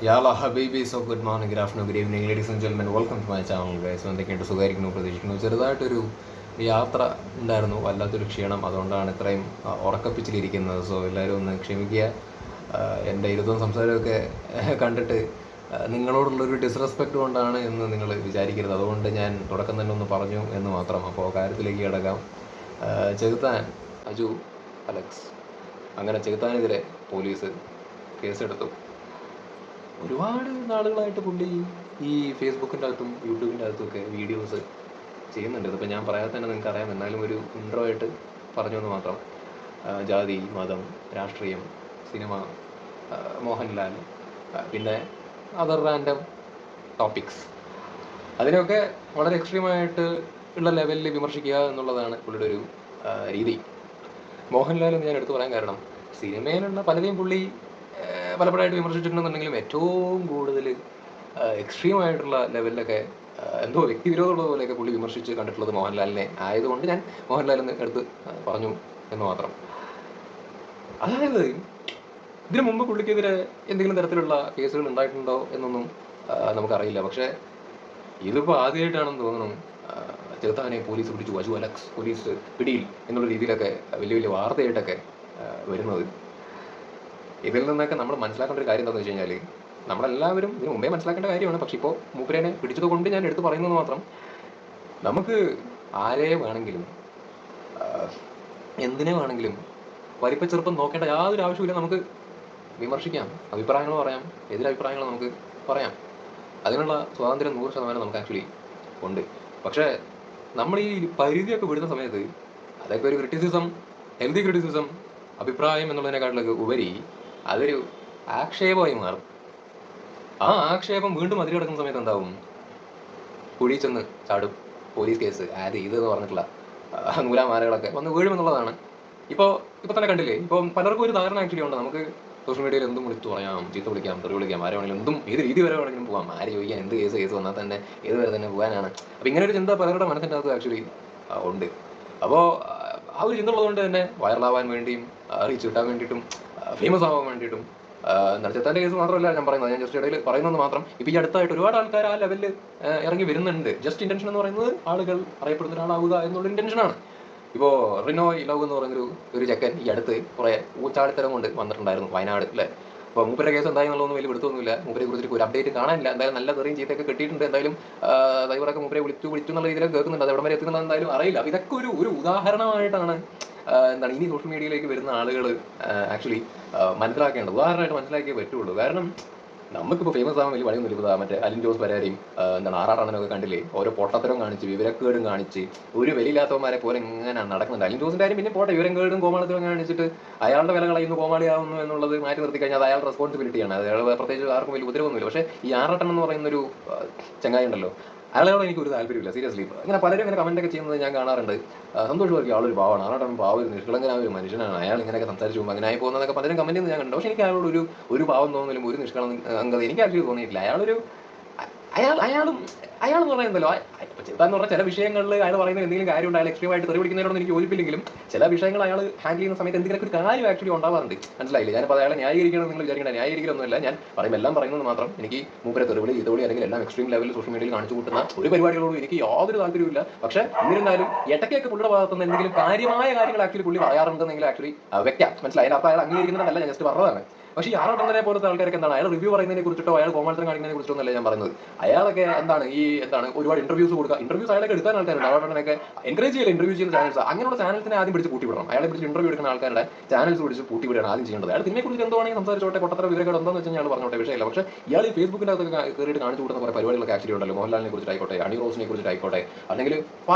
Yalla Habibi, so good morning, good afternoon, good evening, ladies and gentlemen. Welcome to my channel, guys. എന്തൊക്കെയുണ്ട്, സുഖമായിരിക്കുന്നു പ്രതീക്ഷിക്കുന്നു. ചെറുതായിട്ടൊരു യാത്ര ഉണ്ടായിരുന്നു, വല്ലാത്തൊരു ക്ഷീണം, അതുകൊണ്ടാണ് ഇത്രയും ഉറക്കപ്പിച്ചിലിരിക്കുന്നത്. സോ എല്ലാവരും ഒന്ന് ക്ഷമിക്കുക. എൻ്റെ ഇരുത്തവും സംസാരമൊക്കെ കണ്ടിട്ട് നിങ്ങളോടുള്ളൊരു ഡിസ്റെസ്പെക്റ്റ് കൊണ്ടാണ് എന്ന് നിങ്ങൾ വിചാരിക്കരുത്. അതുകൊണ്ട് ഞാൻ തുടക്കം തന്നെ ഒന്ന് പറഞ്ഞു എന്ന് മാത്രം. അപ്പോൾ കാര്യത്തിലേക്ക് കിടക്കാം. ചെകുത്താൻ അജു അലക്സ്, അങ്ങനെ ചെകുത്താനെതിരെ പോലീസ് കേസെടുത്തു. ഒരുപാട് നാളുകളായിട്ട് പുള്ളി ഈ ഫേസ്ബുക്കിൻ്റെ അകത്തും യൂട്യൂബിൻ്റെ അകത്തുമൊക്കെ വീഡിയോസ് ചെയ്യുന്നുണ്ട്. ഇതിപ്പോൾ ഞാൻ പറയാതെ തന്നെ നിങ്ങൾക്ക് അറിയാം, എന്നാലും ഒരു ഇൻട്രോ ആയിട്ട് പറഞ്ഞു എന്ന് മാത്രം. ജാതി, മതം, രാഷ്ട്രീയം, സിനിമ, മോഹൻലാൽ, പിന്നെ അതർ റാൻഡം ടോപ്പിക്സ്, അതിനൊക്കെ വളരെ എക്സ്ട്രീമായിട്ട് ഉള്ള ലെവലിൽ വിമർശിക്കുക എന്നുള്ളതാണ് പുള്ളിയുടെ ഒരു രീതി. മോഹൻലാൽ എന്ന് ഞാൻ എടുത്തു പറയാൻ കാരണം, സിനിമയിലുള്ള പലരെയും പുള്ളി പലപ്പോഴായിട്ട് വിമർശിച്ചിട്ടുണ്ടെന്നുണ്ടെങ്കിലും ഏറ്റവും കൂടുതൽ എക്സ്ട്രീമായിട്ടുള്ള ലെവലിലൊക്കെ എന്തോ വ്യക്തിവിരോധമുള്ള പോലെയൊക്കെ പുള്ളി വിമർശിച്ച് കണ്ടിട്ടുള്ളത് മോഹൻലാലിനെ ആയതുകൊണ്ട് ഞാൻ മോഹൻലാലിന് എടുത്ത് പറഞ്ഞു എന്ന് മാത്രം. അതായത് ഇതിനു മുമ്പ് പുള്ളിക്കെതിരെ എന്തെങ്കിലും തരത്തിലുള്ള കേസുകൾ ഉണ്ടായിട്ടുണ്ടോ എന്നൊന്നും നമുക്കറിയില്ല. പക്ഷേ ഇതിപ്പോൾ ആദ്യമായിട്ടാണെന്ന് തോന്നുന്നു ചെറുത്താനെ പോലീസ് പിടിച്ചു, അജു അലക്സ് പോലീസ് പിടിയിൽ എന്നുള്ള രീതിയിലൊക്കെ വലിയ വലിയ വാർത്തയായിട്ടൊക്കെ വരുന്നത്. ഇതിൽ നിന്നൊക്കെ നമ്മൾ മനസ്സിലാക്കേണ്ട ഒരു കാര്യം എന്താണെന്ന് വെച്ച് കഴിഞ്ഞാൽ, നമ്മളെല്ലാവരും ഇതിന് മുമ്പേ മനസ്സിലാക്കേണ്ട കാര്യമാണ്. പക്ഷെ ഇപ്പോൾ മൂപ്പരേനെ പിടിച്ചത് കൊണ്ട് ഞാൻ എടുത്ത് പറയുന്നത് മാത്രം, നമുക്ക് ആരെ വേണമെങ്കിലും എന്തിനെ വേണമെങ്കിലും വലിപ്പച്ചെറുപ്പം നോക്കേണ്ട യാതൊരു ആവശ്യമില്ല. നമുക്ക് വിമർശിക്കാം, അഭിപ്രായങ്ങൾ പറയാം, എതിരഭിപ്രായങ്ങൾ നമുക്ക് പറയാം. അതിനുള്ള സ്വാതന്ത്ര്യം 100% നമുക്ക് ആക്ച്വലി ഉണ്ട്. പക്ഷേ നമ്മൾ ഈ പരിധിയൊക്കെ വിടുന്ന സമയത്ത് അതൊക്കെ ഒരു ക്രിറ്റിസിസം, ഹെൽത്തി ക്രിറ്റിസിസം, അഭിപ്രായം എന്നുള്ളതിനെക്കാട്ടിലൊക്കെ ഉപരി അതൊരു ആക്ഷേപമായി മാറും. ആ ആക്ഷേപം വീണ്ടും അതിൽ കിടക്കുന്ന സമയത്ത് എന്താവും, കുഴി ചെന്ന് ചാടും. പോലീസ് കേസ് അത് ഇതെന്ന് പറഞ്ഞിട്ടുള്ള നൂലാമാലകളൊക്കെ വന്ന് വീഴുമെന്നുള്ളതാണ്. ഇപ്പോൾ തന്നെ കണ്ടില്ലേ, ഇപ്പം പലർക്കും ഒരു ധാരണ ആക്ച്വലി ഉണ്ട്, നമുക്ക് സോഷ്യൽ മീഡിയയിൽ എന്തും വിളിച്ചു പറയാം, ചീത്ത വിളിക്കാം, തെറി വിളിക്കാം, ആരെ വേണമെങ്കിലും എന്തും ഏത് രീതി വരെ വേണമെങ്കിലും പോകാം. ആര് ചോദിക്കാൻ എന്ത് കേസ് വന്നാൽ തന്നെ ഏത് വരെ തന്നെ പോകാനാണ്. അപ്പോൾ ഇങ്ങനെ ഒരു ചിന്ത പലരുടെ മനസ്സിൻ്റെ അകത്ത് ആക്ച്വലി ഉണ്ട്. അപ്പോൾ ആ ഒരു ചിന്ത ഉള്ളതുകൊണ്ട് തന്നെ വൈറലാവാൻ വേണ്ടിയും റീച്ച് കിട്ടാൻ വേണ്ടിയിട്ടും ഫേമസ് ആവാൻ വേണ്ടിയിട്ടും, ചെറുത്താൻ്റെ കേസ് മാത്രമല്ല ഞാൻ പറയുന്നത്, ഞാൻ ജസ്റ്റ് ഇടയിൽ പറയുന്നത് മാത്രം. ഇപ്പോൾ ഈ അടുത്തായിട്ട് ഒരുപാട് ആൾക്കാർ ആ ലെവലിൽ ഇറങ്ങി വരുന്നുണ്ട്. ജസ്റ്റ് ഇൻറ്റൻഷൻ എന്ന് പറയുന്നത് ആളുകൾ അറിയപ്പെടുന്ന ഒരാളാവുക എന്നുള്ള ഇൻറ്റൻഷനാണ്. ഇപ്പോൾ റിനോയ് ലവ് എന്ന് പറയുന്നൊരു ചെക്കൻ ഈ അടുത്ത് കുറേ ഊച്ചാടിത്തരം കൊണ്ട് വന്നിട്ടുണ്ടായിരുന്നു വയനാട്, അല്ലേ? അപ്പോൾ മൂപ്പരുടെ കേസ് എന്തായെന്നുള്ളതൊന്നും വലിയ പിടുത്തൊന്നുമില്ല. മൂപ്പരെ കുറിച്ചിട്ട് ഒരു അപ്ഡേറ്റ് കാണാനില്ല. എന്തായാലും നല്ല തെറിയും ചീത്തയൊക്കെ കിട്ടിയിട്ടുണ്ട്. എന്തായാലും ഡ്രൈവറൊക്കെ മൂപ്പരെ വിളിച്ചു എന്നുള്ള രീതിയിലൊക്കെ കേൾക്കുന്നുണ്ട്. അത് എവിടെ വരെ എത്തുന്നത് എന്തായാലും അറിയില്ല. അപ്പോൾ ഇതൊക്കെ ഒരു ഉദാഹരണമായിട്ടാണ് എന്താണ് ഇനി സോഷ്യൽ മീഡിയയിലേക്ക് വരുന്ന ആളുകൾ ആക്ച്വലി മനസ്സിലാക്കേണ്ടത്. ഉദാഹരണമായിട്ട് മനസ്സിലാക്കിയേ പറ്റുള്ളൂ. കാരണം നമുക്കിപ്പോൾ ഫേമസ് ആവാൻ വലിയ വഴിയൊന്നുമില്ല. മറ്റേ അലിൻ ജോസ് പരാരിയും ആറാട്ടണ്ണനൊക്കെ കണ്ടില്ലേ, ഓരോ പൊട്ടത്തരവും കാണിച്ച് വിവരക്കേടും കാണിച്ച് ഒരു വെളിയില്ലാത്തവന്മാരെ പോലെ ഇങ്ങനെ നടക്കുന്നുണ്ട്. അലിൻ ജോസിൻ്റെ കാര്യം പിന്നെ പോട്ടെ, വിവരക്കേടും കോമാളിത്തരവും കാണിച്ചിട്ട് അയാളുടെ വില കളയുന്നു, കോമാളിയാവുന്നു എന്നുള്ളത് മാറ്റി നിർത്തി കഴിഞ്ഞാൽ അത് അയാളുടെ റെസ്പോൺസിബിലിറ്റിയാണ്. അയാൾ പ്രത്യേകിച്ച് ആർക്കും വലിയ ഉപദ്രവമൊന്നുമില്ല. പക്ഷേ ഈ ആറാട്ടൻ എന്ന് പറയുന്നൊരു ചങ്ങായി ഉണ്ടല്ലോ, അയാളോട് എനിക്ക് ഒരു താല്പര്യമില്ല, സീരിയസ്ലി. ഇങ്ങനെ പലരും ഇങ്ങനെ കമൻറ്റൊക്കെ ചെയ്യുന്നത് ഞാൻ കാണാറുണ്ട്. സന്തോഷമായിരിക്കും, ആളൊരു പാവമാണ്, ആറാട്ടൻ പാവം, ഒരു നിഷ്കളങ്കനായ ഒരു മനുഷ്യനാണ്, അയാൾ ഇങ്ങനെയൊക്കെ സംസാരിച്ചു പോകുമ്പോൾ അങ്ങനെ ആയി പോകുന്നതൊക്കെ പലരും കമൻറ്റ് ചെയ്യുന്നത് ഞാൻ കണ്ടു. പക്ഷേ എനിക്ക് അയാളോട് ഒരു പാവം തോന്നുന്നില്ല, ഒരു നിഷ്കളങ്കത എനിക്ക് ആക്ച്വലി തോന്നിയിട്ടില്ല. അയാളെന്ന് പറയുന്നല്ലോ, ചെറുതാന്ന് പറഞ്ഞാൽ ചില വിഷയങ്ങളിൽ അയാൾ പറയുന്നത് എന്തെങ്കിലും കാര്യമുണ്ട്, അയാൾ എക്സ്ട്രീമായിട്ട് തെറി പിടിക്കുന്നതിനോടൊന്നും എനിക്ക് യോജിപ്പില്ലെങ്കിലും ചില വിഷയങ്ങൾ അയാൾ ഹാൻഡിൽ ചെയ്യുന്ന സമയത്ത് എന്തെങ്കിലുമൊക്കെ ഒരു കാര്യം ആക്ച്വലി ഉണ്ടാവാറുണ്ട്. മനസ്സിലായില്ലേ? ഞാനിപ്പോൾ അയാളെ ന്യായീകരിക്കണം നിങ്ങൾ വിചാരിക്കണം, ന്യായീകരിക്കലൊന്നുമില്ല. ഞാൻ എല്ലാം പറയുന്നത് മാത്രം. എനിക്ക് മൂപ്പരെ തെറിവിളി, ഇതുവഴി അല്ലെങ്കിൽ എല്ലാം എക്സ്ട്രീം ലെവലിൽ സോഷ്യൽ മീഡിയയിൽ കാണിച്ചു കൂട്ടുന്ന ഒരു പരിപാടികളോടും എനിക്ക് യാതൊരു താല്പര്യമില്ല. പക്ഷേ എന്നിരുന്നാലും ഇടയ്ക്കൊക്കെ പുള്ളിയുടെ ഭാഗത്തുനിന്ന് എന്തെങ്കിലും കാര്യമായ കാര്യങ്ങൾ ആക്ച്വലി പുള്ളി പറയാറുണ്ടെന്നെങ്കിൽ ആക്ച്വലി വെക്കാം. മനസ്സിലായി? അപ്പോൾ അയാൾ അംഗീകരിക്കുന്നതല്ല, ഞാൻ ജസ്റ്റ് പറഞ്ഞതാണ്. പക്ഷേ ഈ ആറാട്ടണ്ണനെ പോലത്തെ ആൾക്കാരൊക്കെ എന്താണ്, അയാൾ റിവ്യൂ പറയുന്നതിനെ കുറിച്ചിട്ടോ അയാൾ കോമാളിത്തരം കാണിക്കുന്നതിനെ കുറിച്ചിട്ടോ അല്ല ഞാൻ പറയുന്നത്. അയാളൊക്കെ എന്താണ് ഒരുപാട് ഇന്റർവ്യൂസ് കൊടുക്കുക, ഇന്റർവ്യൂസ് അയാളൊക്കെ എടുക്കാൻ ആൾക്കാരുണ്ട്. ആറാട്ടണ്ണനൊക്കെ എൻകറേജ് ചെയ്യില്ല ഇന്റർവ്യൂ ചെയ്യുന്ന ചാനൽസ്. അങ്ങനെയുള്ള ചാനൽസിനെ ആദ്യം പിടിച്ച് പൂട്ടിവിടണം. അയാളെ പിടിച്ച് ഇന്റർവ്യൂ എടുക്കുന്ന ആൾക്കാരുടെ ചാനൽസ് പിടിച്ച് പൂട്ടിവിടാണ് ആദ്യം ചെയ്യേണ്ടത്. അയാൾ ഇതിനെക്കുറിച്ച് എന്താണെങ്കിൽ സംസാരിച്ചോട്ടെ, കൊട്ടത്തര വിവരങ്ങൾ എന്താണെന്ന് വെച്ചാൽ അയാൾ പറഞ്ഞോട്ടെ, വിഷയമില്ല. പക്ഷേ ഇയാൾ ഈ ഫേസ്ബുക്കിൻ്റെ അകത്തൊക്കെ കയറിയിട്ട് കാണിച്ചു കൊടുക്കുന്ന കുറേ പരിപാടികളൊക്കെ ആക്ച്വലി ഉണ്ടല്ലോ, മോഹൻലാലിനെ കുറിച്ചിട്ടായിക്കോട്ടെ, അണി റോസിനെ കുറിച്ചിട്ടായിക്കോട്ടെ, അല്ലെങ്കിൽ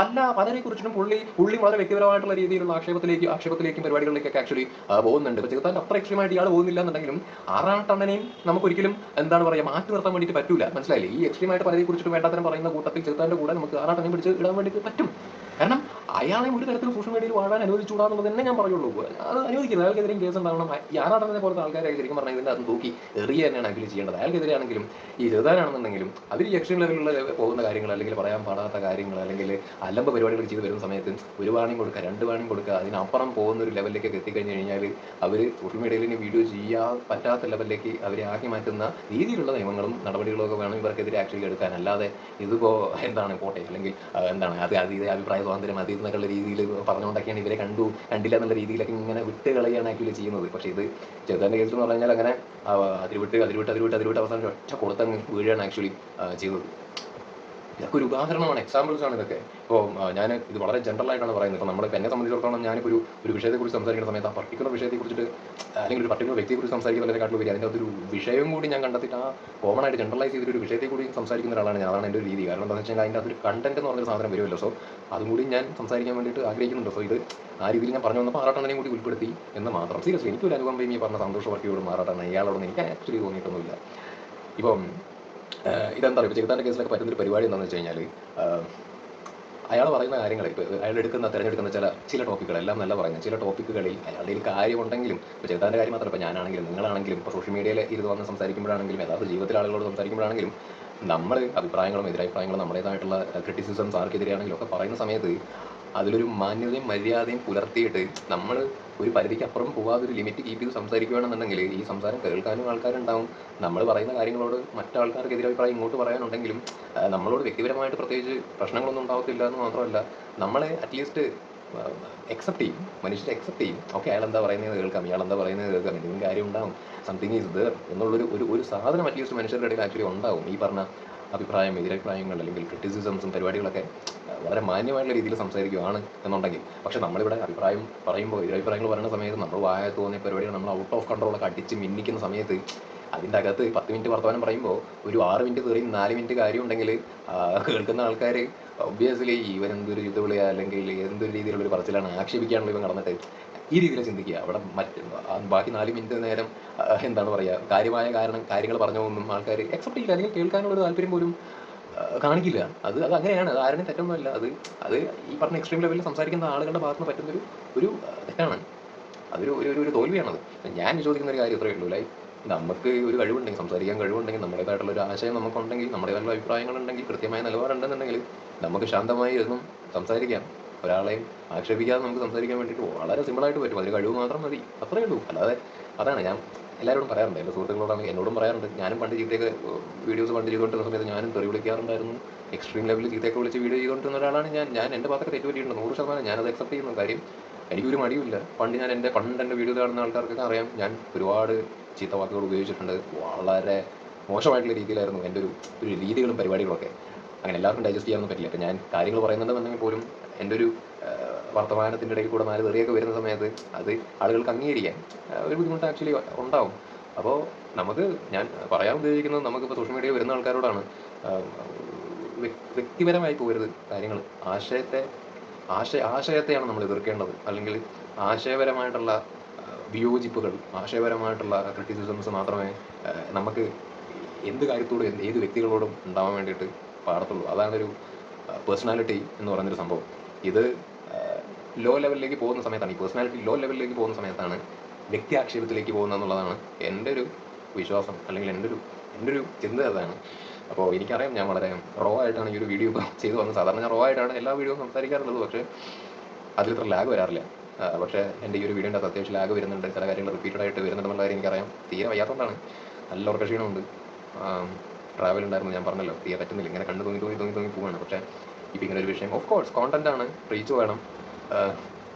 പലരെ കുറിച്ചിട്ടും പുള്ളി വളരെ വ്യക്തിപരമായിട്ടുള്ള രീതിയിലുള്ള ആക്ഷേപത്തിലേക്കും പരിപാടികളിലേക്കൊക്കെ ആക്ച്വലി പോകുന്നുണ്ട്. ഇപ്പോൾ ചെറുത്താൻ അത്ര എക്സ്ട്രീമായിട്ട് ഇയാൾ പോകുന്നില്ല എന്നുണ്ടെങ്കിലും ആറാട്ടണ്ണനെയും നമുക്കൊരിക്കലും എന്താണ് പറയുക മാറ്റി നിർത്താൻ വേണ്ടിയിട്ട് പറ്റൂല. മനസ്സിലായില്ലേ? ഈ എക്സ്ട്രീമായിട്ട് പലരെ കുറിച്ചിട്ട് വേണ്ടാത്തരം പറയുന്ന കൂട്ടത്തിൽ ചെറുത്താൻ്റെ കൂടെ നമുക്ക് ആറാട്ടനെ പിടിച്ച് ഇടാൻ വേണ്ടിയിട്ട് പറ്റും. കാരണം അയാളെ ഒരു തരത്തിൽ സോഷ്യൽ മീഡിയയിൽ വാഴാൻ അനുവദിച്ചുകൂടാന്നുള്ളത് തന്നെ ഞാൻ പറയുള്ളൂ. അത് അനുവദിക്കുന്നത് അയാൾക്കെതിരെയും കേസ് ഉണ്ടാവണം. ഈ ആറാട്ടനെ പോലത്തെ ആൾക്കാരെ ശരിക്കും പറഞ്ഞാൽ ഇതിൻ്റെ അത് തൂക്കി എറിയ തന്നെയാണ് ആക്ച്വലി ചെയ്യേണ്ടത്. അയാൾക്കെതിരെ ആണെങ്കിലും ഈ ചെറുതാനാണെന്നുണ്ടെങ്കിലും അവർ ഈ എക്സ്ട്രീം ലെവലിലുള്ള പോകുന്ന കാര്യങ്ങൾ, അല്ലെങ്കിൽ പറയാൻ പാടാത്ത കാര്യങ്ങൾ, അല്ലെങ്കിൽ അലമ്പ പരിപാടികൾ ചെയ്ത് വരുന്ന സമയത്ത് ഒരു വാണിംഗ് കൊടുക്കുക, 2 വാണിംഗ് കൊടുക്കുക, അതിനപ്പുറം പോകുന്ന ഒരു ലെവലിലേക്ക് എത്തിക്കഴിഞ്ഞ് കഴിഞ്ഞാൽ അവർ സോഷ്യൽ മീഡിയയിൽ ഇനി വീഡിയോ ചെയ്യാൻ പറ്റാത്ത ലെവലിലേക്ക് അവരെ ആക്കി മാറ്റുന്ന രീതിയിലുള്ള നിയമങ്ങളും നടപടികളും ഒക്കെ വേണം ഇവർക്കെതിരെ ആക്ച്വലി എടുക്കാൻ. അല്ലാതെ ഇതിപ്പോൾ എന്താണ് പോട്ടെ, അല്ലെങ്കിൽ എന്താണ് ഇത് അഭിപ്രായ സ്വാതന്ത്ര്യം അത് എന്നൊക്കെയുള്ള രീതിയിൽ പറഞ്ഞുകൊണ്ടൊക്കെയാണ് ഇവരെ കണ്ടില്ല എന്നുള്ള രീതിയിലൊക്കെ ഇങ്ങനെ വിട്ട് കളയാണ് ആക്ച്വലി ചെയ്യുന്നത്. പക്ഷേ ഇത് ചെറുതാൻ്റെ കേസ് എന്ന് പറഞ്ഞു കഴിഞ്ഞാൽ അങ്ങനെ അതിരുവിട്ട് അവസാനം ഒറ്റ കൊടുത്തങ്ങ് വീഴുകയാണ് ആക്ച്വലി ചെയ്തത്. ഇതൊക്കെ ഒരു ഉദാഹരണമാണ്, എക്സാമ്പിൾസ് ആണ് ഇതൊക്കെ. ഇപ്പോൾ ഞാൻ ഇത് വളരെ ജനറൽ ആയിട്ടാണ് പറയുന്നത്. ഇപ്പോൾ നമ്മൾ എന്നെ സംബന്ധിച്ചിടത്തോളം ഞാനിപ്പോൾ ഒരു വിഷയത്തെക്കുറിച്ച് സംസാരിക്കുന്ന സമയത്ത് ആ പർട്ടിക്കുലർ വിഷയത്തെക്കുറിച്ചിട്ട് അല്ലെങ്കിൽ ഒരു പർട്ടിക്കുലർ വ്യക്തിയെക്കുറിച്ച് സംസാരിക്കുന്നതിനെക്കാട്ടും ഉപരി അതിൻ്റെ ഒരു വിഷയം കൂടി ഞാൻ കണ്ടെത്തിയിട്ട് ആ കോമൺ ആയിട്ട് ജനറലൈസ് ചെയ്തിട്ട് ഒരു വിഷയത്തെ കൂടി സംസാരിക്കുന്ന ഒരാളാണ് ഞാൻ. അതാണ് എൻ്റെ ഒരു രീതി. കാരണം എന്താണെന്ന് വെച്ച് കഴിഞ്ഞാൽ അതിൻ്റെ അതൊരു കണ്ടന്റ് എന്ന് പറഞ്ഞൊരു സാധനം വരുമല്ലോ. സോ അതും കൂടി ഞാൻ സംസാരിക്കാൻ വേണ്ടിയിട്ട് ആഗ്രഹിക്കുന്നുണ്ട്. സോ ഇത് ആ രീതിയിൽ ഞാൻ പറഞ്ഞു വന്നപ്പോൾ ആറാട്ടനെയും കൂടി ഉൾപ്പെടുത്തി എന്ന് മാത്രം. സീരിയസ്ലി എനിക്കൊരു അനുകമ്പയും ഈ പറഞ്ഞ സന്തോഷ വർക്കിയോടും ആറാട്ടാണ് ഇയാളോടൊന്നും എനിക്ക് ആക്ച്വലി തോന്നിയിട്ടൊന്നുമില്ല. ഇപ്പം ഇതെന്താ പറയുക, ചെകുത്താൻ്റെ കേസിലൊക്കെ പറ്റുന്നൊരു പരിപാടി എന്താണെന്ന് വെച്ച് കഴിഞ്ഞാൽ അയാൾ പറയുന്ന കാര്യങ്ങൾ, ഇപ്പോൾ അയാൾ തിരഞ്ഞെടുക്കുന്ന ചില ടോപ്പിക്കുകൾ എല്ലാം നല്ല പറയുന്നത്, ചില ടോപ്പിക്കുകളിൽ അയാളുടെ കാര്യമുണ്ടെങ്കിലും, ഇപ്പോൾ ചെകുത്താൻ്റെ കാര്യം മാത്രമല്ല, ഇപ്പോൾ ഞാനാണെങ്കിലും നിങ്ങളാണെങ്കിലും ഇപ്പോൾ സോഷ്യൽ മീഡിയയിൽ ഇത് വന്ന് സംസാരിക്കുമ്പോഴാണെങ്കിലും യഥാർത്ഥ ജീവിതത്തിലെ ആളുകളോട് സംസാരിക്കുമ്പോഴാണെങ്കിലും നമ്മൾ അഭിപ്രായങ്ങളും എതിരഭിപ്രായങ്ങളും നമ്മുടേതായിട്ടുള്ള ക്രിറ്റിസിസംസ് ആർക്കെതിരെയാണെങ്കിലും ഒക്കെ പറയുന്ന സമയത്ത് അതിലൊരു മാന്യതയും മര്യാദയും പുലർത്തിയിട്ട് നമ്മൾ ഒരു പരിധിക്ക് അപ്പുറം പോകാതൊരു ലിമിറ്റ് കീപ്പ് ചെയ്ത് സംസാരിക്കുകയാണെന്നുണ്ടെങ്കിൽ ഈ സംസാരം കേൾക്കാനും ആൾക്കാരുണ്ടാവും. നമ്മൾ പറയുന്ന കാര്യങ്ങളോട് മറ്റാൾക്കാർക്ക് എതിരഭിപ്രായം ഇങ്ങോട്ട് പറയാനുണ്ടെങ്കിലും നമ്മളോട് വ്യക്തിപരമായിട്ട് പ്രത്യേകിച്ച് പ്രശ്നങ്ങളൊന്നും ഉണ്ടാവത്തില്ല എന്ന് മാത്രമല്ല, നമ്മളെ അറ്റ്ലീസ്റ്റ് എക്സെപ്റ്റ് ചെയ്യും, മനുഷ്യരെ എക്സെപ്റ്റ് ചെയ്യും. ഓക്കെ, അയാൾ എന്താ പറയുന്നത് കേൾക്കാം, ഇയാൾ എന്താ പറയുന്നത് കേൾക്കാം, എന്തെങ്കിലും കാര്യം ഉണ്ടാവും, സംതിങ് ഈസ് ദർ എന്നുള്ളൊരു സാധനം അറ്റ്ലീസ്റ്റ് മനുഷ്യരുടെ ഇടയിൽ ആക്ച്വലി ഉണ്ടാവും. ഈ പറഞ്ഞ അഭിപ്രായം, എതിരഭിപ്രായങ്ങൾ അല്ലെങ്കിൽ ക്രിറ്റിസിസംസും പരിപാടികളൊക്കെ വളരെ മാന്യമായിട്ടുള്ള രീതിയിൽ സംസാരിക്കുകയാണ് എന്നുണ്ടെങ്കിൽ. പക്ഷെ നമ്മളിവിടെ അഭിപ്രായം പറയുമ്പോൾ, എതിരഭിപ്രായങ്ങൾ പറയുന്ന സമയത്ത് നമ്മൾ വായ തോന്നിയ പരിപാടികൾ നമ്മൾ ഔട്ട് ഓഫ് കൺട്രോളൊക്കെ അടിച്ച് മിന്നിക്കുന്ന സമയത്ത് അതിൻ്റെ അകത്ത് 10 മിനിറ്റ് വർത്തമാനം പറയുമ്പോൾ ഒരു 6 മിനിറ്റ് തെറിയും 4 മിനിറ്റ് കാര്യം ഉണ്ടെങ്കിൽ കേൾക്കുന്ന ആൾക്കാർ ഒബ്വിയസ്ലി ഇവൻ എന്തൊരു യുദ്ധവിളിയാ അല്ലെങ്കിൽ എന്തൊരു രീതിയിലുള്ളൊരു പറച്ചിലാണ് ആക്ഷേപിക്കാനുള്ള ഇവൻ കടന്നിട്ട് ഈ രീതിയിൽ ചിന്തിക്കുക. അവിടെ ബാക്കി 4 മിനിറ്റ് നേരം എന്താണ് പറയുക, കാര്യമായ കാര്യങ്ങൾ പറഞ്ഞൊന്നും ആൾക്കാർ അക്സെപ്റ്റ് ചെയ്യില്ല, അല്ലെങ്കിൽ കേൾക്കാനുള്ളൊരു താല്പര്യം പോലും കാണിക്കില്ല. അത് അങ്ങനെയാണ്, അത് ആരുടെയും തെറ്റൊന്നുമല്ല. അത് ഈ പറഞ്ഞ എക്സ്ട്രീം ലെവലിൽ സംസാരിക്കുന്ന ആളുകളുടെ ഭാഗത്ത് നിന്ന് പറ്റുന്നൊരു തെറ്റാണ്. ഒരു തോൽവിയാണത്. ഞാൻ വിശ്വസിക്കുന്ന ഒരു കാര്യം ഇത്രയേ ഉള്ളൂ, ലൈക്ക് നമുക്ക് ഒരു കഴിവുണ്ടെങ്കിൽ, സംസാരിക്കാൻ കഴിവുണ്ടെങ്കിൽ, നമ്മുടേതായിട്ടുള്ള ഒരു ആശയം നമുക്കുണ്ടെങ്കിൽ, നമ്മുടേതായിട്ടുള്ള അഭിപ്രായങ്ങളുണ്ടെങ്കിൽ, കൃത്യമായ നിലപാടുണ്ടെന്നുണ്ടെങ്കിൽ നമുക്ക് ശാന്തമായി ഇരുന്നും സംസാരിക്കാം. ഒരാളെയും ആക്ഷേപിക്കാതെ നമുക്ക് സംസാരിക്കാൻ വേണ്ടിയിട്ട് വളരെ സിമ്പിളായിട്ട് പറ്റും. അതിന് കഴിവ് മാത്രം മതി, അത്രയേ ഉള്ളൂ. അല്ലാതെ അതാണ് ഞാൻ എല്ലാവരോടും പറയാറുണ്ട്, എൻ്റെ സുഹൃത്തുക്കളോടാണ് എന്നോടും പറയാറുണ്ട്. ഞാനും പണ്ട് ചീത്തയൊക്കെ വീഡിയോസ് ചെയ്തുകൊണ്ടിരുന്ന സമയത്ത് ഞാനും തെറി വിളിക്കാറുണ്ടായിരുന്നു. എക്സ്ട്രീം ലെവലിൽ ചീത്തയൊക്കെ വിളിച്ച് വീഡിയോ ചെയ്തുകൊണ്ടിരുന്ന ഒരാളാണ് ഞാൻ. എൻ്റെ ഭാഗത്തൊക്കെ തെറ്റ് പറ്റിയിട്ടുണ്ട് 100%. ഞാനത് അക്സെപ്റ്റ് ചെയ്യുന്ന കാര്യം, എനിക്കൊരു മടിയുമില്ല. പണ്ട് എൻ്റെ വീഡിയോസ് കാണുന്ന ആൾക്കാർക്കൊക്കെ അറിയാം, ഞാൻ ഒരുപാട് ചീത്ത വാക്കുകൾ ഉപയോഗിച്ചിട്ടുണ്ട്. വളരെ മോശമായിട്ടുള്ള രീതിയിലായിരുന്നു എൻ്റെ ഒരു രീതികളും പരിപാടികളൊക്കെ. അങ്ങനെ എല്ലാവർക്കും ഡൈജസ്റ്റ് ചെയ്യാനൊന്നും പറ്റില്ല. അപ്പോൾ ഞാൻ കാര്യങ്ങൾ പറയുന്നുണ്ടെന്നുണ്ടെങ്കിൽ പോലും എൻ്റെ ഒരു വർത്തമാനത്തിൻ്റെ ഇടയിൽ കൂടെ 4 തെറിയൊക്കെ വരുന്ന സമയത്ത് അത് ആളുകൾക്ക് അംഗീകരിക്കാൻ ഒരു ബുദ്ധിമുട്ട് ആക്ച്വലി ഉണ്ടാവും. അപ്പോൾ ഞാൻ പറയാൻ ഉദ്ദേശിക്കുന്നത്, നമുക്കിപ്പോൾ സോഷ്യൽ മീഡിയ വരുന്ന ആൾക്കാരോടാണ്, വ്യക്തിപരമായി പോകരുത് കാര്യങ്ങൾ. ആശയത്തെയാണ് നമ്മൾ എതിർക്കേണ്ടത്. അല്ലെങ്കിൽ ആശയപരമായിട്ടുള്ള വിയോജിപ്പുകൾ, ആശയപരമായിട്ടുള്ള ക്രിറ്റിസിസംസ് മാത്രമേ നമുക്ക് എന്ത് കാര്യത്തോടും ഏത് വ്യക്തികളോടും ഉണ്ടാവാൻ വേണ്ടിയിട്ട് പാടത്തുള്ളൂ. അതാണൊരു പേഴ്സണാലിറ്റി എന്ന് പറയുന്നൊരു സംഭവം. ഇത് ലോ ലെവലിലേക്ക് പോകുന്ന സമയത്താണ്, ഈ പേഴ്സണാലിറ്റി ലോ ലെവലിലേക്ക് പോകുന്ന സമയത്താണ് വ്യക്തി ആക്ഷേപത്തിലേക്ക് പോകുന്നത് എന്നുള്ളതാണ് എൻ്റെ ഒരു വിശ്വാസം, അല്ലെങ്കിൽ എൻ്റെ ഒരു ചിന്ത അതാണ്. അപ്പോൾ എനിക്കറിയാം, ഞാൻ വളരെ റോ ആയിട്ടാണ് ഈ ഒരു വീഡിയോ ചെയ്തു വന്നത്. സാധാരണ ഞാൻ റോ ആയിട്ടാണ് എല്ലാ വീഡിയോയും സംസാരിക്കാറുള്ളത്, പക്ഷേ അതിലിത്ര ലാഗ് വരാറില്ല. പക്ഷേ എൻ്റെ ഈ ഒരു വീഡിയോൻ്റെ അകത്ത് അത്യാവശ്യം ലാഗ് വരുന്നുണ്ട്, ചില കാര്യങ്ങൾ റിപ്പീറ്റഡ് ആയിട്ട് വരുന്നുണ്ടെന്നുള്ള കാര്യം എനിക്കറിയാം. തീരെ വയ്യാത്തതുകൊണ്ടാണ്, നല്ല ഉറക്ക ക്ഷീണമുണ്ട്, ട്രാവൽ ഉണ്ടായിരുന്നു, ഞാൻ പറഞ്ഞല്ലോ, തീരെ പറ്റുന്നില്ല, ഇങ്ങനെ കണ്ട് തോന്നി പോവുകയാണ്. പക്ഷേ ഇപ്പോൾ ഇങ്ങനെ ഒരു വിഷയം, ഓഫ് കോഴ്സ് കോണ്ടന്റാണ്, റീച്ച് വേണം.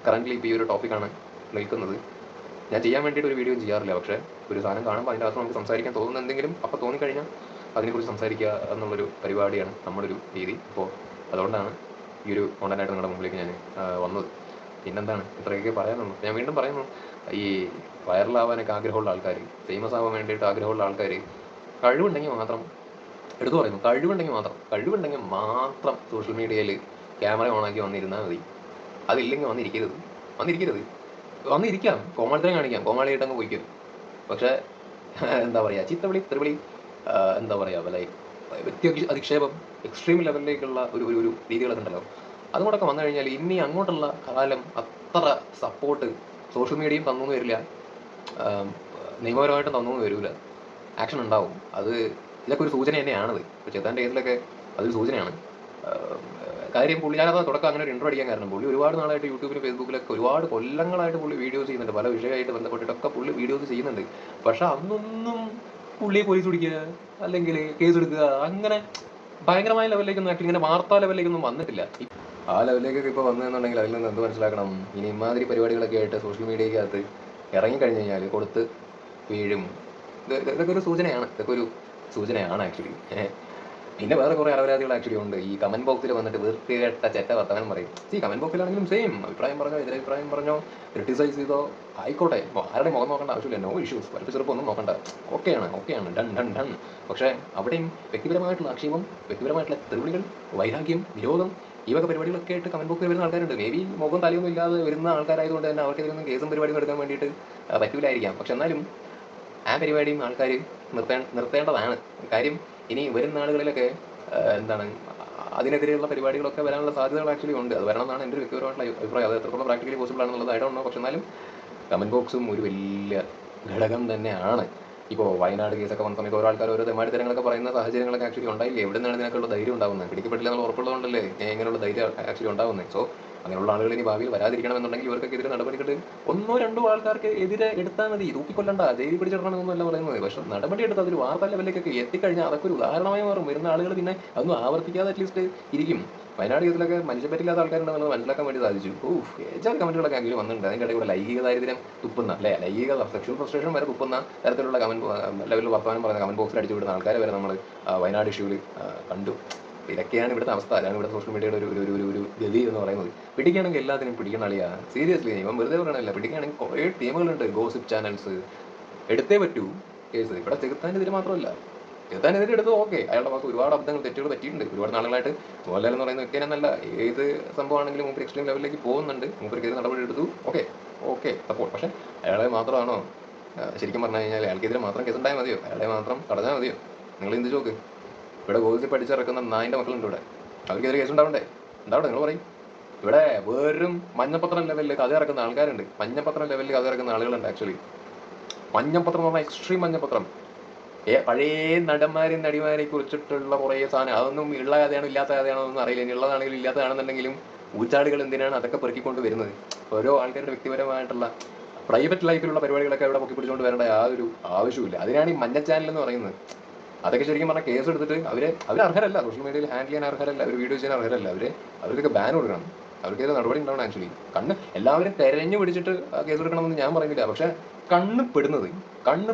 കറൻ്റ്ലി ഇപ്പോൾ ഈ ഒരു ടോപ്പിക്കാണ് നിൽക്കുന്നത്. ഞാൻ ചെയ്യാൻ വേണ്ടിയിട്ട് ഒരു വീഡിയോ ചെയ്യാറില്ല, പക്ഷേ ഒരു സാധനം കാണുമ്പോൾ അതിൻ്റെ അകത്ത് നമുക്ക് സംസാരിക്കാൻ തോന്നുന്ന എന്തെങ്കിലും അപ്പോൾ തോന്നിക്കഴിഞ്ഞാൽ അതിനെക്കുറിച്ച് സംസാരിക്കുക എന്നുള്ളൊരു പരിപാടിയാണ് നമ്മുടെ ഒരു രീതി. അപ്പോൾ അതുകൊണ്ടാണ് ഈ ഒരു കോണ്ടന്റായിട്ട് നിങ്ങളുടെ മുമ്പിലേക്ക് ഞാൻ വന്നത്. പിന്നെന്താണ്, ഇത്രയൊക്കെ പറയാനുള്ളൂ. ഞാൻ വീണ്ടും പറയുന്നു, ഈ വൈറലാവാനൊക്കെ ആഗ്രഹമുള്ള ആൾക്കാർ, ഫേമസ് ആവാൻ വേണ്ടിയിട്ട് ആഗ്രഹമുള്ള ആൾക്കാർ, കഴിവുണ്ടെങ്കിൽ മാത്രം എടുത്തു പറയുന്നു, കഴിവുണ്ടെങ്കിൽ മാത്രം സോഷ്യൽ മീഡിയയിൽ ക്യാമറ ഓണാക്കി വന്നിരുന്നാൽ മതി. അതില്ലെങ്കിൽ വന്നിരിക്കാം, കോമാളിത്തരം കാണിക്കാം, കോമാളിയായിട്ട് അങ്ങ് പോയിക്കും. പക്ഷേ എന്താ പറയുക, ചീത്തവിളി, തെറിവിളി, എന്താ പറയുക, ലൈക്ക് വ്യക്തി അധിക്ഷേപം, എക്സ്ട്രീം ലെവലിലേക്കുള്ള ഒരു രീതികളൊക്കെ ഉണ്ടല്ലോ, അതും കൂടെ ഒക്കെ വന്നു കഴിഞ്ഞാൽ ഇനി അങ്ങോട്ടുള്ള കാലം അത്ര സപ്പോർട്ട് സോഷ്യൽ മീഡിയയും തന്നു വരില്ല, നിയമപരമായിട്ടും തന്നു വരില്ല, ആക്ഷൻ ഉണ്ടാവും. അത് ഇതൊക്കെ ഒരു സൂചന തന്നെയാണത്. ഇപ്പോൾ ചെത്താൻ്റെ കേസിലൊക്കെ അതൊരു സൂചനയാണ്. കാര്യം പുള്ളി, ഞാനത് തുടക്കം അങ്ങനെ ഒരു ഇൻട്രോ അടിക്കാൻ കാരണം പുള്ളി ഒരുപാട് നാളായിട്ട് യൂട്യൂബിലും ഫേസ്ബുക്കിലൊക്കെ ഒരുപാട് കൊല്ലങ്ങളായിട്ട് പുള്ളി വീഡിയോസ് ചെയ്യുന്നുണ്ട്, പല വിഷയമായിട്ട് ബന്ധപ്പെട്ടിട്ടൊക്കെ പുള്ളി വീഡിയോസ് ചെയ്യുന്നുണ്ട്. പക്ഷെ അന്നൊന്നും പുള്ളിയെ പോലീസ് പിടിക്കുക അല്ലെങ്കിൽ കേസ് എടുക്കുക അങ്ങനെ ഭയങ്കരമായ ലെവലിലേക്കൊന്നും ആക്ച്വലി ഇങ്ങനെ വാർത്താ ലെവലിലേക്കൊന്നും വന്നിട്ടില്ല. ആ ലെവലിലേക്കൊക്കെ ഇപ്പോൾ വന്നതെന്നുണ്ടെങ്കിൽ അതിൽ നിന്ന് എന്ത് മനസ്സിലാക്കണം, ഇനി ഇമാതിരി പരിപാടികളൊക്കെ ആയിട്ട് സോഷ്യൽ മീഡിയക്കകത്ത് ഇറങ്ങിക്കഴിഞ്ഞ് കഴിഞ്ഞാൽ കൊടുത്ത് വീഴും. ഇതൊക്കെ ഒരു സൂചനയാണ്, ഇതൊക്കെ ഒരു സൂചനയാണ് ആക്ച്വലി. പിന്നെ വേറെ കുറേ അലവരാതികൾ ആക്ച്വലി ഉണ്ട്. ഈ കമന്റ് ബോക്സിൽ വന്നിട്ട് വൃത്തികെട്ട ചെറ്റ വർത്തമാനം പറയും. കമന്റ് ബോക്സിലാണെങ്കിലും സെയിം അഭിപ്രായം പറഞ്ഞോ എതിരഭിപ്രായം പറഞ്ഞോ ക്രിട്ടിസൈസ് ചെയ്തോ ആയിക്കോട്ടെ, ആരുടെ മുഖം നോക്കേണ്ട ആവശ്യമില്ല, നോ ഇഷ്യൂസ്, വലിയ ചെറുപ്പമൊന്നും നോക്കണ്ട, ഓക്കെയാണ് ഡൺ ഡൺ ഡൺ. പക്ഷേ അവിടെയും വ്യക്തിപരമായിട്ടുള്ള ആക്ഷേപം, വ്യക്തിപരമായിട്ടുള്ള തെറിവിളികൾ, വൈരാഗ്യം, വിരോധം, ഈ വക പരിപാടികളൊക്കെ ആയിട്ട് കമന്റ് ബോക്സിൽ വരുന്ന ആൾക്കാരുണ്ട്. മേ ബി മുഖം തലയൊന്നും ഇല്ലാതെ വരുന്ന ആൾക്കാരായതുകൊണ്ട് തന്നെ അവർക്ക് ഇതിലൊന്നും കേസും പരിപാടിയും എടുക്കാൻ വേണ്ടിയിട്ട് പറ്റൂലായിരിക്കാം. പക്ഷെ എന്നാലും ആ പരിപാടിയും ആൾക്കാർ നിർത്തേണ്ടതാണ്. കാര്യം ഇനി വരുന്ന ആളുകളിലൊക്കെ എന്താണ് അതിനെതിരെയുള്ള പരിപാടികളൊക്കെ വരാനുള്ള സാധ്യതകൾ ആക്ച്വലി ഉണ്ട്. അത് വരണം എന്നാണ് എൻ്റെ ഒരു വ്യക്തിപരമായിട്ടുള്ള അഭിപ്രായം. അത് എത്രത്തോളം പ്രാക്ടിക്കലി പോസിബിൾ ആണെന്നുള്ളത് ഐ ഡോണ്ട് നോ. പക്ഷെ എന്നാലും കമന്റ് ബോക്സും ഒരു വലിയ ഘടകം തന്നെയാണ്. ഇപ്പോൾ വയനാട് കേസൊക്കെ വന്ന സമയത്ത് ഓരോ ആൾക്കാർ ഓരോ തെമാടിത്തരങ്ങളൊക്കെ പറയുന്ന സാഹചര്യങ്ങളൊക്കെ ആക്ച്വലി ഉണ്ടായില്ലേ? എവിടെ നിന്നാണ് ഇതിനൊക്കെയുള്ള ധൈര്യം ഉണ്ടാവുന്നത്? പിടിക്കപ്പെട്ടില്ല എന്നുള്ള ഉറപ്പുള്ളതുകൊണ്ടല്ലേ ഇങ്ങനെയുള്ള ധൈര്യം ആക്ച്വലി ഉണ്ടാവുന്നത്. സോ അങ്ങനെയുള്ള ആളുകൾ ഇനി ഭാവിയിൽ വരാതിരിക്കണമെന്നുണ്ടെങ്കിൽ ഇവർക്കൊക്കെ എതിരെ നടപടികൾ ഒന്നോ രണ്ടോ ആൾക്കാർക്ക് എതിരെ എടുത്താൽ മതി. തൂക്കിക്കൊല്ലണ്ട, ജയിലിൽ പിടിച്ചിടണമെന്നല്ല പറയുന്നത്. പക്ഷെ നടപടി എടുത്ത് അതൊരു വാർത്താ ലെവലിലേക്കൊക്കെ എത്തിക്കഴിഞ്ഞാൽ അതൊക്കെ ഒരു ഉദാഹരണമായി മാറും. വരുന്ന ആളുകൾ പിന്നെ അതൊന്നും ആവർത്തിക്കാതെ അറ്റ്ലീസ്റ്റ് ഇരിക്കും. വയനാട് കേസിലൊക്കെ മനുഷ്യപ്പറ്റില്ലാത്ത ആൾക്കാരുണ്ടെന്ന് മനസ്സിലാക്കാൻ വേണ്ടി സാധിച്ചു. ഏജാൽ കമന്റുകളൊക്കെ ആണെങ്കിലും വന്നിട്ടുണ്ട്. അതിൻ്റെ ഇടയിൽ കൂടെ ലൈംഗിക ദാരിദ്ര്യം തുപ്പുന്ന ലൈംഗിക സെക്ഷൽ ഫ്രസ്ട്രേഷൻ വരെ തുപ്പുന്ന തരത്തിലുള്ള ലെവലിൽ വർത്തമാനം പറയുന്ന കമന്റ് ബോക്സിൽ അടിച്ചു വിടുന്ന ആൾക്കാരെ വരെ നമ്മൾ വയനാട് ഇഷ്യൂവിൽ കണ്ടു. ഇതൊക്കെയാണ് ഇവിടുത്തെ അവസ്ഥ. അതാണ് ഇവിടെ സോഷ്യൽ മീഡിയയുടെ ഒരു ഗതി എന്ന് പറയുന്നത്. പിടിക്കുകയാണെങ്കിൽ എല്ലാത്തിനും പിടിക്കണം അളിയാ, സീരിയസ്ലി. ഇവൻ വെറുതെ പറയണമല്ല, പിടിക്കുകയാണെങ്കിൽ കുറേ ടീമുകളുണ്ട്, ഗോസിപ്പ് ചാനൽസ്, എടുത്തേ പറ്റൂ കേസ്. ഇവിടെ ചെകുത്താനെതിരെ മാത്രമല്ല, ചെകുത്താനെതിരെ എടുത്ത് ഓക്കെ, അയാളുടെ ഭാഗത്ത് ഒരുപാട് അബദ്ധങ്ങൾ തെറ്റുകൾ പറ്റിയിട്ടുണ്ട്. ഒരുപാട് നാളുകളായിട്ട് മോഹൻലാൽ എന്ന് പറയുന്ന വ്യക്തിനെ നല്ല ഏത് സംഭവമാണെങ്കിലും മൂപ്പർ എക്സ്ട്രീം ലെവലിലേക്ക് പോകുന്നുണ്ട്. മൂപ്പർക്കെതിരെ നടപടി എടുത്തു, ഓക്കെ സപ്പോർട്ട്. പക്ഷേ അയാളെ മാത്രമാണോ ശരിക്കും പറഞ്ഞു കഴിഞ്ഞാൽ അയാൾക്കെതിരെ മാത്രം കേസ് ഉണ്ടായാൽ മതിയോ? അയാളെ മാത്രം തടഞ്ഞാൽ മതിയോ? നിങ്ങൾ എന്ത് ചോക്ക്? ഇവിടെ ഗോസിപ്പ് പഠിച്ചിറക്കുന്ന നായിൻ്റെ മക്കളുണ്ട് ഇവിടെ, അവർക്കെതിരെ കേസ് ഉണ്ടാവണ്ടേ? നിങ്ങൾ പറയും. ഇവിടെ വെറും മഞ്ഞപ്പത്രം ലെവലിൽ കഥ ഇറക്കുന്ന ആൾക്കാരുണ്ട്. മഞ്ഞപ്പത്രം ലെവലിൽ കഥ ഇറക്കുന്ന ആളുകളുണ്ട് ആക്ച്വലി. മഞ്ഞപ്പത്രം എന്ന് പറഞ്ഞാൽ എക്സ്ട്രീം മഞ്ഞപ്പത്രം. പഴയ നടന്മാരെയും നടിമാരെ കുറിച്ചിട്ടുള്ള കുറേ സാധനം, അതൊന്നും ഉള്ള കഥയാണോ ഇല്ലാത്ത കഥയാണോ ഒന്നും അറിയില്ല. ഇനി ഉള്ളതാണെങ്കിലും ഇല്ലാത്തതാണെന്നുണ്ടെങ്കിലും ഊച്ചാടുകൾ എന്തിനാണ് അതൊക്കെ പെറുക്കിക്കൊണ്ട് വരുന്നത്? ഓരോ ആൾക്കാരുടെ വ്യക്തിപരമായിട്ടുള്ള പ്രൈവറ്റ് ലൈഫിലുള്ള പരിപാടികളൊക്കെ ഇവിടെ പൊക്കി പിടിച്ചുകൊണ്ട് വരേണ്ട യാതൊരു ആവശ്യമില്ല. അതിനാണ് ഈ മഞ്ഞ ചാനൽ എന്ന് പറയുന്നത്. അതൊക്കെ ശരിക്കും പറഞ്ഞാൽ കേസ് എടുത്തിട്ട് അവർ അർഹരല്ല, സോഷ്യൽ മീഡിയയിൽ ഹാൻഡിൽ ചെയ്യാൻ അർഹരല്ല, അവർ വീഡിയോ ചെയ്യാൻ അർഹരല്ല. അവർക്കൊക്കെ ബാൻ കൊടുക്കണം, അവർക്കേത് നടപടി ഉണ്ടാവണം. ആക്ച്വലി എല്ലാവരും തെരഞ്ഞു പിടിച്ചിട്ട് കേസ് എടുക്കണമെന്ന് ഞാൻ പറയുന്നില്ല. പക്ഷെ കണ്ണ് പെടുന്നത്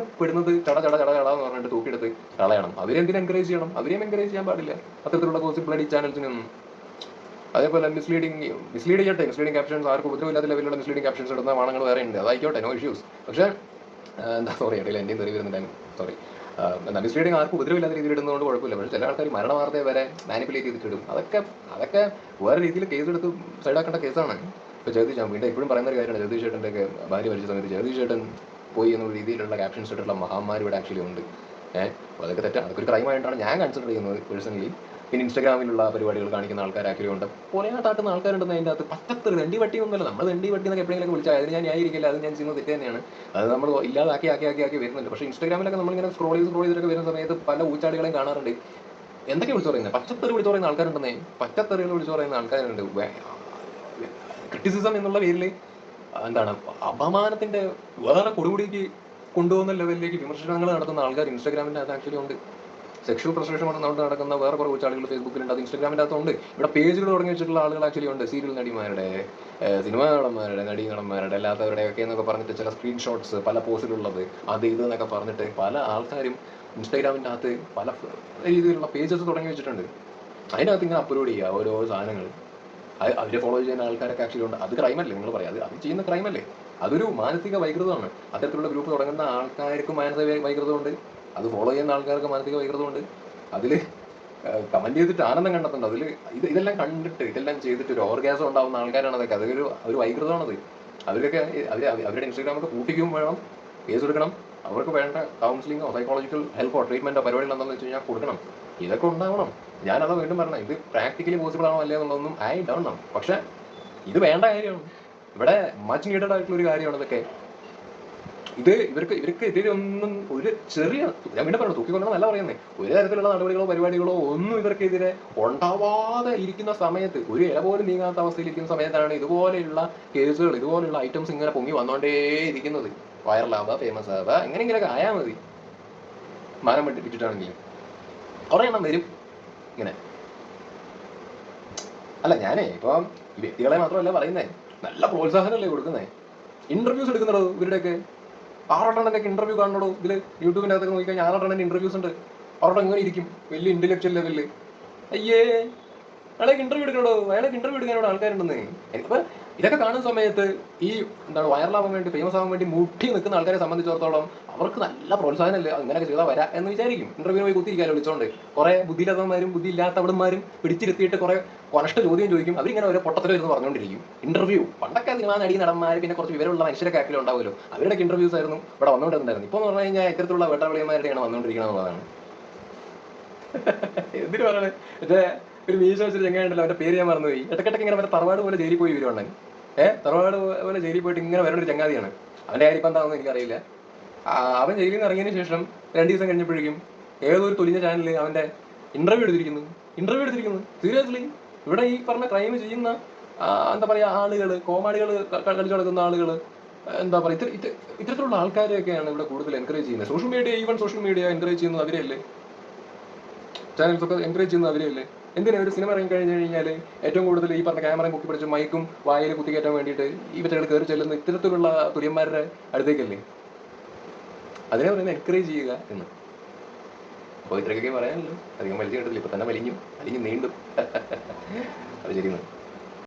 ചട എന്ന് പറഞ്ഞിട്ട് തൂക്കിയെടുത്ത് കളയണം. അവരെന്തിനും എൻകറേജ് ചെയ്യണം? അവരെയും എൻകറേജ് ചെയ്യാൻ പാടില്ല അത്തരത്തിലുള്ള ഗോസിപ്പ് ബ്ലഡി ചാനൽസിനൊന്നും. അതേപോലെ മിസ്ലീഡിംഗ് ക്യാപ്ഷൻസ്, ആർക്കും ഉപദ്രവമില്ലാത്ത ലെവലിലുള്ള മിസ്ലീഡിംഗ് ക്യാപ്ഷൻസ് ഇടുന്ന വാണങ്ങൾ വേറെ ഉണ്ട്. അതായിക്കോട്ടെ, നോ ഇഷ്യൂസ്. പക്ഷേ ഇടയിൽ എൻ്റെയും തെറി വരുന്നുണ്ടായിരുന്നു, മിസ്ലീഡിംഗ് ആർക്കും ഉപദ്രവമില്ലാത്ത രീതിയിൽ ഇടുന്നതുകൊണ്ട് കുഴപ്പമില്ല. പക്ഷേ ചില ആൾക്കാർ മരണ വാർത്തയെ വരെ മാനിപ്പുലേറ്റ് ചെയ്തിട്ടിടും. അതൊക്കെ വേറെ രീതിയിൽ കേസ് എടുത്ത് സൈഡാക്കേണ്ട കേസാണ്. ഇപ്പോൾ ജഗദീഷ് വീണ്ടും എപ്പോഴും പറയുന്ന ഒരു കാര്യമാണ്, ജഗദീഷ് ചേട്ടൻ്റെ ഒക്കെ ഭാര്യ മരിച്ച സമയത്ത് ജഗദീഷ് ചേട്ടൻ പോയി എന്നുള്ള രീതിയിലുള്ള ക്യാപ്ഷൻസ് ഇട്ടിട്ടുള്ള മഹാന്മാർ ഇവിടെ ആക്ച്വലി ഉണ്ട്. അപ്പോൾ അതൊക്കെ തെറ്റാണ്. അതൊക്കെ ഒരു ക്രൈമായിട്ടാണ് ഞാൻ കൺസിഡർ ചെയ്യുന്നത് പേഴ്സണലി. പിന്നെ ഇൻസ്റ്റാഗ്രാമിലുള്ള പരിപാടികൾ കാണിക്കുന്ന ആൾക്കാർ ആക്ച്വലി ഉണ്ട്, പൊലയാട്ടാട്ടുന്ന ആൾക്കാരുണ്ടെന്ന്. അതിൻ്റെ അകത്ത് പച്ചത്തറി തെണ്ടി വട്ടി ഒന്നുമല്ല. നമ്മൾ തെണ്ടി വട്ടി എന്നൊക്കെ എപ്പോഴെങ്കിലും വിളിച്ചാൽ അതിന് ഞാൻ ന്യായീകരിക്കില്ല, അത് ഞാൻ ചെയ്യുന്നത് തെറ്റ് തന്നെയാണ്. അത് നമ്മൾ ഇല്ലാതാക്കി വരുന്നുണ്ട്. പക്ഷേ ഇൻസ്റ്റാഗ്രാമിലൊക്കെ നമ്മളിങ്ങനെ സ്ക്രോൾ ചെയ്തൊക്കെ വരുന്ന സമയത്ത് പല ഊച്ചാടികളെയും കാണാറുണ്ട്. എന്തൊക്കെ വിളിച്ചു പറയുന്നത്? പച്ചത്തറി വിളിച്ചു പറയുന്ന ആൾക്കാരുണ്ടെന്നേ, പച്ചത്തറികൾ വിളിച്ചു പറയുന്ന ആൾക്കാരുണ്ട്. ക്രിറ്റിസിസം എന്നുള്ള പേരിൽ എന്താണ് അപമാനത്തിന്റെ വേറെ കൊടുകൂടിക്ക് കൊണ്ടുപോകുന്ന ലെവലിലേക്ക് വിമർശനങ്ങൾ നടത്തുന്ന ആൾക്കാർ ഇൻസ്റ്റാഗ്രാമിൻ്റെ അകത്ത് ആക്ച്വലി ഉണ്ട്. സെക്ഷൽ ഫ്രസ്ട്രേഷൻ നടക്കുന്ന വേറെ കുറേ ആളുകൾ ഫേസ്ബുക്കിലുണ്ട്, അത് ഇൻസ്റ്റാഗ്രാമിൻ്റെ അകത്തുണ്ട്. ഇവിടെ പേജുകൾ തുടങ്ങി വെച്ചിട്ടുള്ള ആളുകൾ ആക്ച്വലി ഉണ്ട്. സീരിയൽ നടിമാരുടെ, സിനിമാ നടന്മാരുടെ, നടന്മാരുടെ അല്ലാത്തവരുടെ ഒക്കെ എന്നൊക്കെ പറഞ്ഞിട്ട് ചില സ്ക്രീൻഷോട്ട്സ് പല പോസ്റ്റിലുള്ളത്, അത് ഇത് എന്നൊക്കെ പറഞ്ഞിട്ട് പല ആൾക്കാരും ഇൻസ്റ്റാഗ്രാമിൻ്റെ അകത്ത് പല രീതിയിലുള്ള പേജസ് തുടങ്ങി വെച്ചിട്ടുണ്ട്. അതിനകത്ത് ഇങ്ങനെ അപ്ലോഡ് ചെയ്യുക ഓരോ സാധനങ്ങൾ. അവരെ ഫോളോ ചെയ്യുന്ന ആൾക്കാരൊക്കെ ആക്ച്വലി ഉണ്ട്. അത് ക്രൈമല്ലേ? നിങ്ങൾ പറയാം, അത് ചെയ്യുന്ന ക്രൈമല്ലേ? അതൊരു മാനസിക വൈകൃതമാണ്. അത്തരത്തിലുള്ള ഗ്രൂപ്പ് തുടങ്ങുന്ന ആൾക്കാർക്കും മാനസിക വൈകൃതമുണ്ട്, അത് ഫോളോ ചെയ്യുന്ന ആൾക്കാർക്ക് മാനസിക വൈകൃതമുണ്ട്. അതിൽ കമന്റ് ചെയ്തിട്ട് ആനന്ദം കണ്ടെത്തുന്നുണ്ട്. അതിൽ ഇതെല്ലാം കണ്ടിട്ട് ഇതെല്ലാം ചെയ്തിട്ട് ഒരു ഓർഗാസം ഉണ്ടാവുന്ന ആൾക്കാരാണ് അതൊക്കെ. അതൊരു വൈകൃതമാണത്. അവരൊക്കെ അവരുടെ ഇൻസ്റ്റാഗ്രാമൊക്കെ പൂട്ടിക്കും വേണം, കേസ് എടുക്കണം. അവർക്ക് വേണ്ട കൗൺസിലിങ്ങോ സൈക്കോളജിക്കൽ ഹെൽപ്പോ ട്രീറ്റ്മെന്റോ പരിപാടികൾ എന്താണെന്ന് വെച്ച് കഴിഞ്ഞാൽ കൊടുക്കണം. ഇതൊക്കെ ഉണ്ടാവണം. ഞാനത് വീണ്ടും പറഞ്ഞത്, ഇത് പ്രാക്ടിക്കലി പോസിബിൾ ആണോ അല്ലേ എന്നുള്ളതൊന്നും ഐ ഡോണ്ട് നോ. പക്ഷെ ഇത് വേണ്ട കാര്യമാണ്. ഇവിടെ മച്ച് നീഡഡ് ആയിട്ടുള്ള ഒരു കാര്യമാണ് ഇതൊക്കെ. ഇവർക്ക് ഇതിലൊന്നും ഒരു ചെറിയ, ഞാൻ വീണ്ടും പറഞ്ഞു, തൂക്കിക്കൊണ്ടാണ് നല്ല പറയുന്നത്, ഒരു തരത്തിലുള്ള നടപടികളോ പരിപാടികളോ ഒന്നും ഇവർക്കെതിരെ ഉണ്ടാവാതെ ഇരിക്കുന്ന സമയത്ത്, ഒരു ഇല പോലും നീങ്ങാത്ത അവസ്ഥയിൽ ഇരിക്കുന്ന സമയത്താണ് ഇതുപോലെയുള്ള കേസുകൾ, ഇതുപോലെയുള്ള ഐറ്റംസ് ഇങ്ങനെ പൊങ്ങി വന്നോണ്ടേ ഇരിക്കുന്നത്. വൈറലാവുക, ഫേമസ് ആവുക, എങ്ങനെയെങ്കിലൊക്കെ ആയാൽ മതി. മാനം വിട്ടിട്ടാണെങ്കിലും കുറെ എണ്ണം വരും ഇങ്ങനെ. അല്ല, ഞാനേ ഇപ്പം ഈ വ്യക്തികളെ മാത്രമല്ല പറയുന്നേ, നല്ല പ്രോത്സാഹനമല്ലേ കൊടുക്കുന്നേ. ഇന്റർവ്യൂസ് എടുക്കുന്നുണ്ടോ ഇവരുടെയൊക്കെ? 6 ഇന്റർവ്യൂ കാണണോ ഇതില്? യൂട്യൂബിന്റെ അകത്തൊക്കെ നോക്കിക്കഴിഞ്ഞാൽ 6 ഇന്റർവ്യൂസ് ഉണ്ട്. അവരുടെ ഇങ്ങനെ ഇരിക്കും, വലിയ ഇന്റലക്ച്വൽ ലെവലില്. അയ്യേ, അയാളേക്ക് ഇന്റർവ്യൂ എടുക്കണോ, അയാളേക്ക് ഇന്റർവ്യൂ എടുക്കാനോട് ആൾക്കാരുണ്ടെന്ന്. എനിക്കിപ്പോ ഇതൊക്കെ കാണുന്ന സമയത്ത് ഈ എന്താണ് വൈറലാവാൻ വേണ്ടി, ഫേമസ് ആവാൻ വേണ്ടി മുട്ടി നിൽക്കുന്ന ആൾക്കാരെ സംബന്ധിച്ചിടത്തോളം അവർക്ക് നല്ല പ്രോത്സാഹനമല്ലേ, അങ്ങനെയൊക്കെ ചെയ്താൽ വരാം എന്ന് വിചാരിക്കും. ഇന്റർവ്യൂ പോയി കുത്തിയിരിക്കാലോ വിളിച്ചോണ്ട്. കുറെ ബുദ്ധിയില്ലാത്തവന്മാരും ബുദ്ധിയില്ലാത്തവിടന്മാരും പിടിച്ചിരുത്തിയിട്ട് കുറെ കൊനഷ്ട ചോദ്യം ചോദിക്കും. അവരിങ്ങനെ ഓരോ പൊട്ടത്തിലും ഇരുന്ന് പറഞ്ഞുകൊണ്ടിരിക്കും. ഇന്റർവ്യൂ പണ്ടൊക്കെ സിനിമ നടി നടന്മാർ, പിന്നെ കുറച്ച് വിവരമുള്ള മനുഷ്യരൊക്കെ ആക്കിലും ഉണ്ടാവുമല്ലോ, അവരുടെ ഇന്റർവ്യൂസ് ആയിരുന്നു ഇവിടെ വന്നുകൊണ്ടിരുന്നായിരുന്നു. ഇപ്പൊ എന്ന് പറഞ്ഞു കഴിഞ്ഞാൽ ഇത്തരത്തിലുള്ള വേട്ടവിളിയന്മാരുടെയാണ് വന്നുകൊണ്ടിരിക്കണമെന്നുള്ളതാണ്. എന്തിനു പറയണേ, മറ്റേ ഒരു മീശ വെച്ചിട്ട് ചെങ്ങായുണ്ടല്ലോ, അവന്റെ പേര് ഞാൻ മറന്നുപോയി. ഇടയ്ക്കിടയ്ക്ക് ഇങ്ങനെ മറ്റേ തറവാട് പോലെ ജയിലിൽ പോയി വരുവാണ്. തറവാട് പോലെ ജയിലിൽ പോയിട്ട് ഇങ്ങനെ വരേണ്ട ഒരു ചങ്ങാതിയാണ്. അവന്റെ കാര്യം ഇപ്പം എന്താണെന്ന് എനിക്കറിയില്ല. അവൻ ജയിലിൽ നിന്ന് ഇറങ്ങിയതിന് ശേഷം 2 ദിവസം കഴിഞ്ഞപ്പോഴേക്കും ഏതൊരു തൊലിഞ്ഞ ചാനലിൽ അവന്റെ ഇന്റർവ്യൂ എടുത്തിരിക്കുന്നു. സീരിയസ്ലി, ഇവിടെ ഈ പറഞ്ഞ ക്രൈം ചെയ്യുന്ന എന്താ പറയാ ആളുകള്, കോമാളികൾ കളിച്ചു നടക്കുന്ന ആളുകള്, എന്താ പറയാ ഇത്തരത്തിലുള്ള ആൾക്കാരെയൊക്കെയാണ് ഇവിടെ കൂടുതൽ എൻകറേജ് ചെയ്യുന്നത്. സോഷ്യൽ മീഡിയ എൻകറേജ് ചെയ്യുന്നത് അവരെയല്ലേ, ചാനൽസ് ഒക്കെ എൻകറേജ് ചെയ്യുന്നത് അവരെയല്ലേ. എന്തിനാ ഒരു സിനിമ ഇറങ്ങി കഴിഞ്ഞ് കഴിഞ്ഞാൽ ഏറ്റവും കൂടുതൽ ഈ പറഞ്ഞ ക്യാമറയും പൊക്കി പിടിച്ച് മൈക്കും വായിൽ കുത്തിക്കയറ്റാൻ വേണ്ടിയിട്ട് ഈ പറ്റകൾ കയറി ചെല്ലുന്ന ഇത്തരത്തിലുള്ള തുര്യന്മാരുടെ അടുത്തേക്കല്ലേ. അതിനെ പറയുന്നത് എൻകറേജ് ചെയ്യുക എന്ന്. അപ്പോൾ ഇത്രയൊക്കെ പറയാനുള്ളൂ. അധികം വലിച്ചു കിട്ടില്ല, ഇപ്പൊ തന്നെ വലിഞ്ഞു നീണ്ടും. അത് ശരിയെന്ന്.